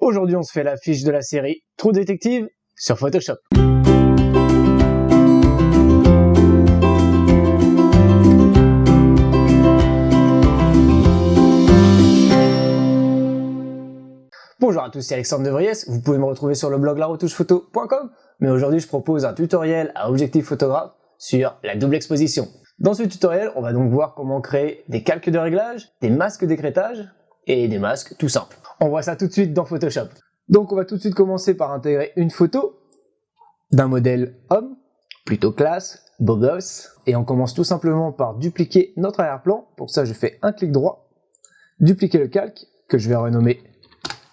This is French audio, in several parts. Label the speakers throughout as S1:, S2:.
S1: Aujourd'hui, on se fait la fiche de la série True Detective sur Photoshop. Bonjour à tous, c'est Alexandre de Vries, vous pouvez me retrouver sur le blog laretouchephoto.com, mais aujourd'hui je propose un tutoriel à objectif photographe sur la double exposition. Dans ce tutoriel, on va donc voir comment créer des calques de réglage, des masques d'écrêtage et des masques tout simples. On voit ça tout de suite dans Photoshop. Donc on va tout de suite commencer par intégrer une photo d'un modèle homme, plutôt classe, beau gosse, et on commence tout simplement par dupliquer notre arrière-plan. Pour ça je fais un clic droit, dupliquer le calque, que je vais renommer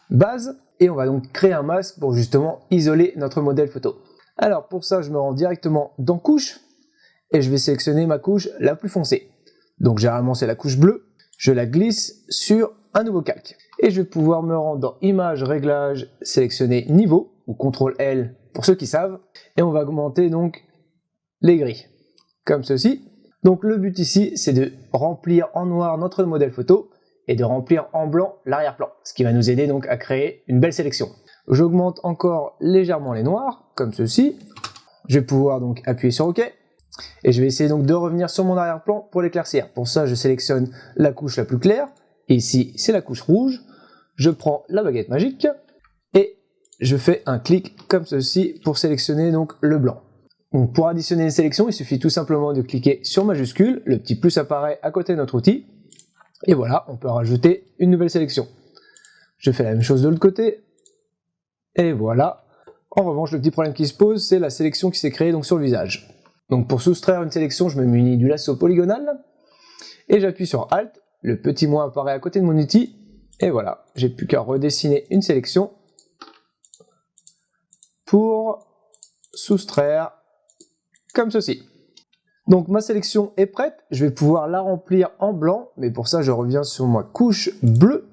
S1: base, et on va donc créer un masque pour justement isoler notre modèle photo. Alors pour ça je me rends directement dans couche, et je vais sélectionner ma couche la plus foncée. Donc généralement c'est la couche bleue, je la glisse sur un nouveau calque. Et je vais pouvoir me rendre dans Images, Réglages, sélectionner Niveau, ou CTRL L pour ceux qui savent, et on va augmenter donc les grilles, comme ceci. Donc le but ici c'est de remplir en noir notre modèle photo, et de remplir en blanc l'arrière-plan, ce qui va nous aider donc à créer une belle sélection. J'augmente encore légèrement les noirs, comme ceci. Je vais pouvoir donc appuyer sur OK, et je vais essayer donc de revenir sur mon arrière-plan pour l'éclaircir. Pour ça, je sélectionne la couche la plus claire, et ici c'est la couche rouge. Je prends la baguette magique, et je fais un clic comme ceci pour sélectionner donc le blanc. Donc pour additionner une sélection, il suffit tout simplement de cliquer sur majuscule, le petit plus apparaît à côté de notre outil, et voilà, on peut rajouter une nouvelle sélection. Je fais la même chose de l'autre côté, et voilà. En revanche, le petit problème qui se pose, c'est la sélection qui s'est créée donc sur le visage. Donc pour soustraire une sélection, je me munis du lasso polygonal, et j'appuie sur Alt, le petit moins apparaît à côté de mon outil, et voilà, j'ai plus qu'à redessiner une sélection pour soustraire comme ceci. Donc ma sélection est prête, je vais pouvoir la remplir en blanc, mais pour ça je reviens sur ma couche bleue,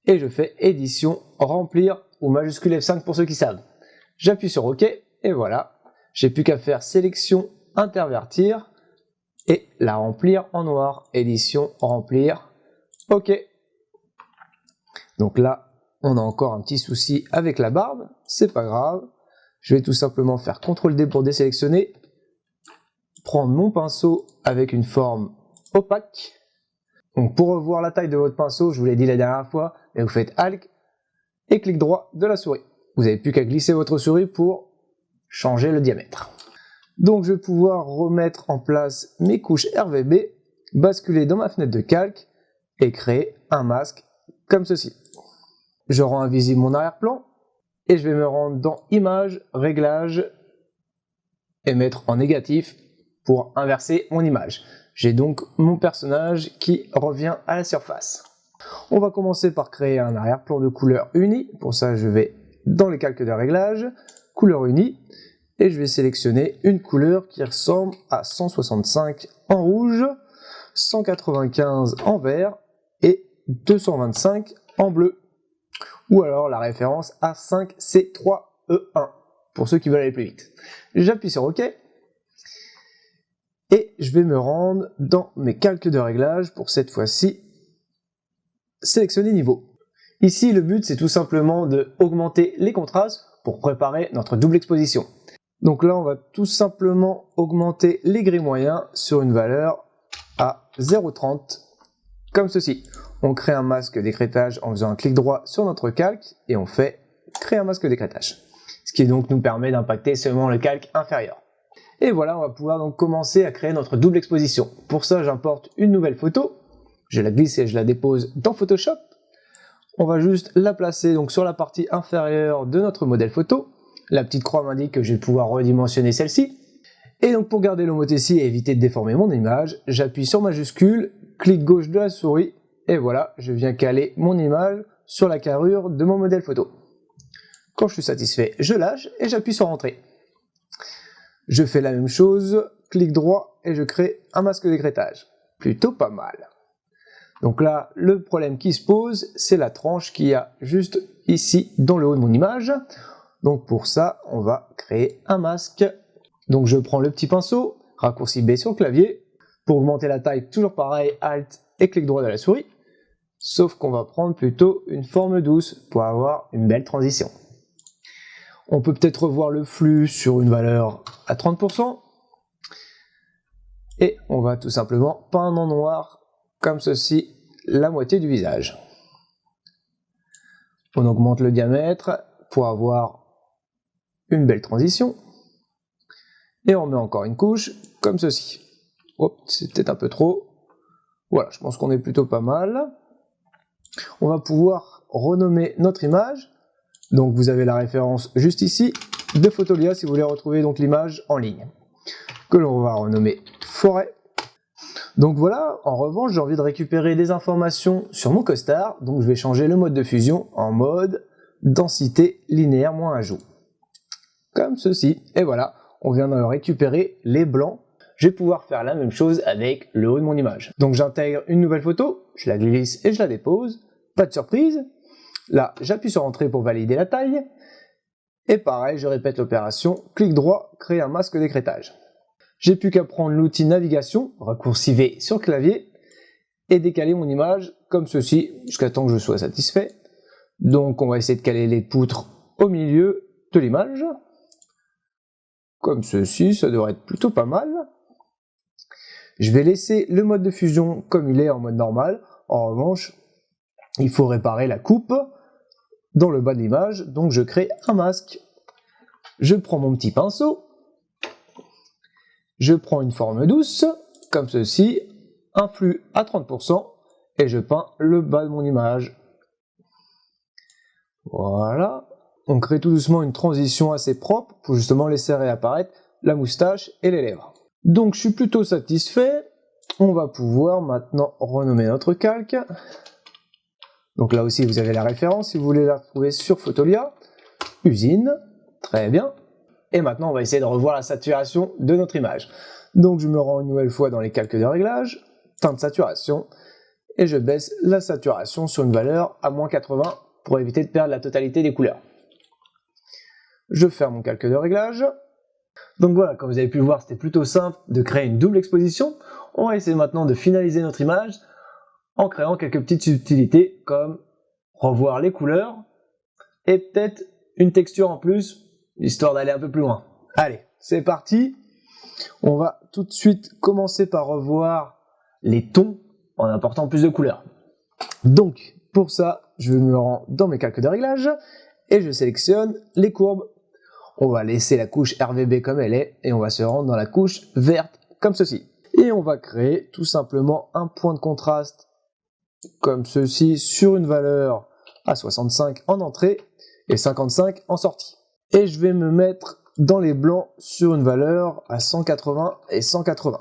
S1: et je fais édition, remplir, ou majuscule F5 pour ceux qui savent. J'appuie sur OK, et voilà, j'ai plus qu'à faire sélection, intervertir, et la remplir en noir, édition, remplir, OK. Donc là, on a encore un petit souci avec la barbe, c'est pas grave, je vais tout simplement faire CTRL D pour désélectionner, prendre mon pinceau avec une forme opaque. Donc pour revoir la taille de votre pinceau, je vous l'ai dit la dernière fois, mais vous faites Alt et clic droit de la souris. Vous n'avez plus qu'à glisser votre souris pour changer le diamètre. Donc je vais pouvoir remettre en place mes couches RVB, basculer dans ma fenêtre de calque et créer un masque comme ceci. Je rends invisible mon arrière-plan et je vais me rendre dans Images, Réglages et mettre en négatif pour inverser mon image. J'ai donc mon personnage qui revient à la surface. On va commencer par créer un arrière-plan de couleur unie. Pour ça, je vais dans les calques de réglage, couleur unie, et je vais sélectionner une couleur qui ressemble à 165 en rouge, 195 en vert et 225 en bleu. Ou alors la référence A5C3E1 pour ceux qui veulent aller plus vite. J'appuie sur OK. Et je vais me rendre dans mes calques de réglage pour cette fois-ci sélectionner niveau. Ici, le but, c'est tout simplement de augmenter les contrastes pour préparer notre double exposition. Donc là, on va tout simplement augmenter les gris moyens sur une valeur à 0,30, comme ceci. On crée un masque d'écrêtage en faisant un clic droit sur notre calque et on fait créer un masque d'écrêtage. Ce qui donc nous permet d'impacter seulement le calque inférieur. Et voilà, on va pouvoir donc commencer à créer notre double exposition. Pour ça, j'importe une nouvelle photo. Je la glisse et je la dépose dans Photoshop. On va juste la placer donc sur la partie inférieure de notre modèle photo. La petite croix m'indique que je vais pouvoir redimensionner celle-ci. Et donc pour garder l'homothétie et éviter de déformer mon image, j'appuie sur majuscule, clic gauche de la souris, et voilà, je viens caler mon image sur la carrure de mon modèle photo. Quand je suis satisfait, je lâche et j'appuie sur Entrée. Je fais la même chose, clic droit et je crée un masque d'écrêtage. Plutôt pas mal. Donc là, le problème qui se pose, c'est la tranche qu'il y a juste ici dans le haut de mon image. Donc pour ça, on va créer un masque. Donc je prends le petit pinceau, raccourci B sur le clavier. Pour augmenter la taille, toujours pareil, Alt et clic droit de la souris. Sauf qu'on va prendre plutôt une forme douce pour avoir une belle transition. On peut peut-être revoir le flux sur une valeur à 30%. Et on va tout simplement peindre en noir, comme ceci, la moitié du visage. On augmente le diamètre pour avoir une belle transition. Et on met encore une couche, comme ceci. Hop, c'est peut-être un peu trop. Voilà, je pense qu'on est plutôt pas mal. On va pouvoir renommer notre image. Donc vous avez la référence juste ici de Fotolia si vous voulez retrouver donc l'image en ligne. Que l'on va renommer forêt. Donc voilà, en revanche, j'ai envie de récupérer des informations sur mon costard, donc je vais changer le mode de fusion en mode densité linéaire moins ajout. Comme ceci, et voilà, on vient de récupérer les blancs. Je vais pouvoir faire la même chose avec le haut de mon image. Donc j'intègre une nouvelle photo, je la glisse et je la dépose, pas de surprise. Là, j'appuie sur Entrée pour valider la taille, et pareil, je répète l'opération, clic droit, créer un masque d'écrêtage. J'ai plus qu'à prendre l'outil navigation, raccourci V sur le clavier, et décaler mon image comme ceci, jusqu'à temps que je sois satisfait. Donc on va essayer de caler les poutres au milieu de l'image, comme ceci, ça devrait être plutôt pas mal. Je vais laisser le mode de fusion comme il est en mode normal, en revanche, il faut réparer la coupe dans le bas de l'image, donc je crée un masque. Je prends mon petit pinceau, je prends une forme douce, comme ceci, un flux à 30%, et je peins le bas de mon image. Voilà. On crée tout doucement une transition assez propre pour justement laisser réapparaître la moustache et les lèvres. Donc je suis plutôt satisfait. On va pouvoir maintenant renommer notre calque. Donc là aussi vous avez la référence si vous voulez la retrouver sur Fotolia. Usine, très bien. Et maintenant on va essayer de revoir la saturation de notre image. Donc je me rends une nouvelle fois dans les calques de réglage, teinte de saturation, et je baisse la saturation sur une valeur à moins 80 pour éviter de perdre la totalité des couleurs. Je ferme mon calque de réglage. Donc voilà, comme vous avez pu le voir, c'était plutôt simple de créer une double exposition. On va essayer maintenant de finaliser notre image en créant quelques petites subtilités comme revoir les couleurs et peut-être une texture en plus, histoire d'aller un peu plus loin. Allez, c'est parti. On va tout de suite commencer par revoir les tons en apportant plus de couleurs. Donc, pour ça, je me rends dans mes calques de réglage et je sélectionne les courbes. On va laisser la couche RVB comme elle est et on va se rendre dans la couche verte comme ceci. Et on va créer tout simplement un point de contraste comme ceci sur une valeur à 65 en entrée et 55 en sortie. Et je vais me mettre dans les blancs sur une valeur à 180 et 180.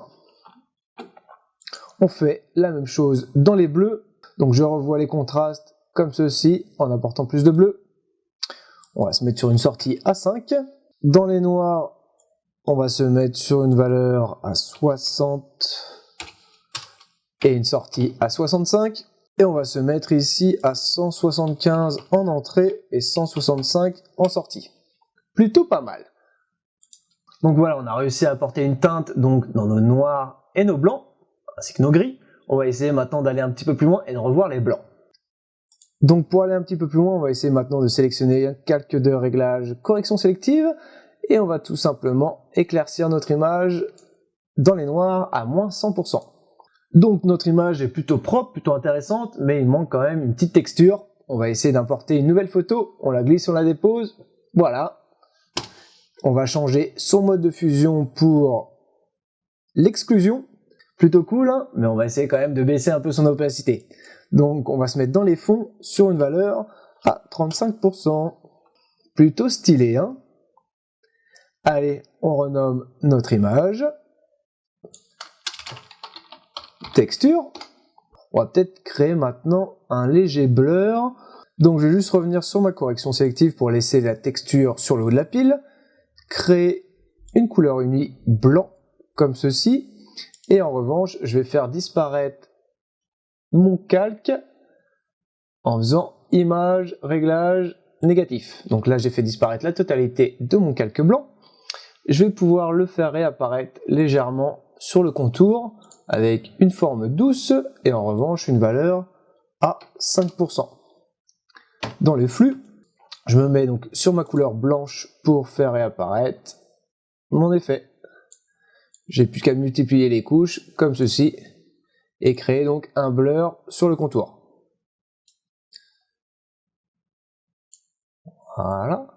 S1: On fait la même chose dans les bleus. Donc je revois les contrastes comme ceci en apportant plus de bleu. On va se mettre sur une sortie à 5. Dans les noirs, on va se mettre sur une valeur à 60 et une sortie à 65. Et on va se mettre ici à 175 en entrée et 165 en sortie. Plutôt pas mal. Donc voilà, on a réussi à apporter une teinte donc dans nos noirs et nos blancs, ainsi que nos gris. On va essayer maintenant d'aller un petit peu plus loin et de revoir les blancs. Donc pour aller un petit peu plus loin, on va essayer maintenant de sélectionner un calque de réglage correction sélective et on va tout simplement éclaircir notre image dans les noirs à moins 100%. Donc notre image est plutôt propre, plutôt intéressante, mais il manque quand même une petite texture. On va essayer d'importer une nouvelle photo, on la glisse, on la dépose, voilà. On va changer son mode de fusion pour l'exclusion. Plutôt cool, hein, mais on va essayer quand même de baisser un peu son opacité. Donc on va se mettre dans les fonds sur une valeur à 35%. Plutôt stylé, hein. Allez, on renomme notre image. Texture. On va peut-être créer maintenant un léger blur. Donc je vais juste revenir sur ma correction sélective pour laisser la texture sur le haut de la pile. Créer une couleur unie blanc comme ceci. Et en revanche, je vais faire disparaître mon calque en faisant image, réglage, négatif. Donc là, j'ai fait disparaître la totalité de mon calque blanc. Je vais pouvoir le faire réapparaître légèrement sur le contour avec une forme douce et en revanche une valeur à 5%. Dans les flux, je me mets donc sur ma couleur blanche pour faire réapparaître mon effet. J'ai plus qu'à multiplier les couches comme ceci et créer donc un blur sur le contour. Voilà.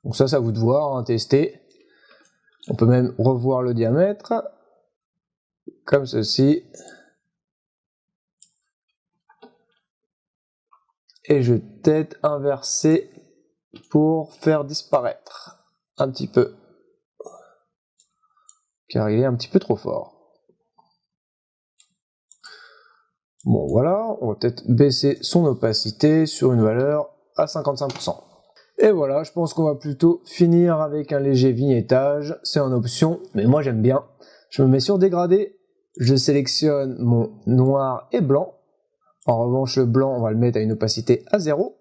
S1: Donc ça, c'est à vous de voir, hein, tester. On peut même revoir le diamètre comme ceci. Et je vais peut-être inverser pour faire disparaître un petit peu, car il est un petit peu trop fort. Bon voilà, on va peut-être baisser son opacité sur une valeur à 55%. Et voilà, je pense qu'on va plutôt finir avec un léger vignettage, c'est en option, mais moi j'aime bien. Je me mets sur dégradé, je sélectionne mon noir et blanc. En revanche, le blanc, on va le mettre à une opacité à 0.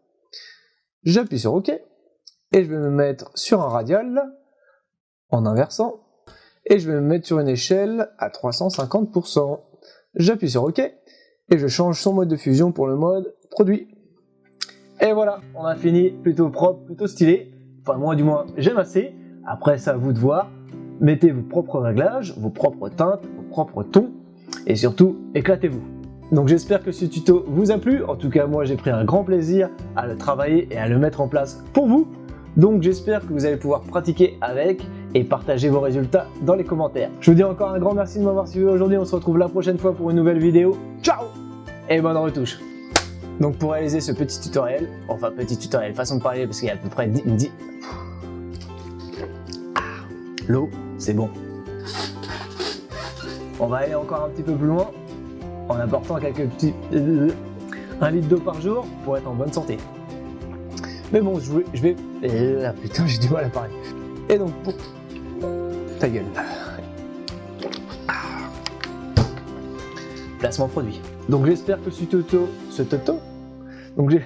S1: J'appuie sur OK. Et je vais me mettre sur un radial, en inversant. Et je vais me mettre sur une échelle à 350%. J'appuie sur OK. Et je change son mode de fusion pour le mode produit. Et voilà, on a fini, plutôt propre, plutôt stylé. Enfin, moi du moins, j'aime assez. Après, c'est à vous de voir. Mettez vos propres réglages, vos propres teintes, vos propres tons. Et surtout, éclatez-vous. Donc j'espère que ce tuto vous a plu, en tout cas moi j'ai pris un grand plaisir à le travailler et à le mettre en place pour vous. Donc j'espère que vous allez pouvoir pratiquer avec et partager vos résultats dans les commentaires. Je vous dis encore un grand merci de m'avoir suivi aujourd'hui, on se retrouve la prochaine fois pour une nouvelle vidéo. Ciao et bonne retouche. Donc pour réaliser ce petit tutoriel, enfin petit tutoriel, façon de parler parce qu'il y a à peu près 10... L'eau, c'est bon. On va aller encore un petit peu plus loin. En apportant quelques petits 1 litre d'eau par jour pour être en bonne santé. Mais bon, je vais... putain, j'ai du mal à parler. Et donc, pour... Ta gueule. Placement produit. Donc j'espère que ce tuto... Donc j'ai...